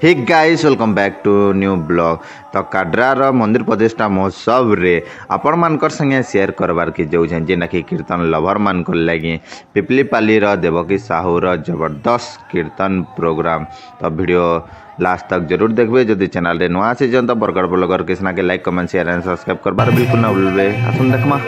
Hey guys welcome back to new blog. तो काड्रार मंदिर प्रतिष्ठा महोत्सव रे आपण मानकर संगे शेयर करबार के जाऊँ जेना कि कीर्तन लवर मान लगी पिपलीपाली देवकी साहू जबरदस्त कीर्तन प्रोग्राम। तो वीडियो लास्ट तक जरूर देखबे। जदि चैनल रे नुआ से जन तो बरगड़ ब्लॉगर कृष्णा के like comment share and subscribe करबार बिल्कुल ना भूलबे। आसुन देखमा।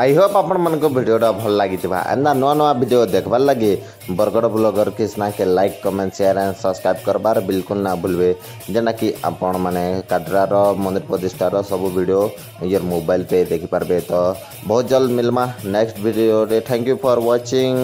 आई होप आपण मन को वीडियोटा भल लगी एंदा नुआ नुआ वीडियो देखबार लगी बरगड़ ब्लॉगर कृष्णा के like comment share and subscribe करबार बिल्कुल ना भूलबे जेना कि आपण माने काड्रार मंदिर प्रतिष्ठार सब वीडियो निजर मोबाइल पे देखि पारबे। तो बहुत जल्द मिलमा नेक्स्ट वीडियो रे। Thank you for watching.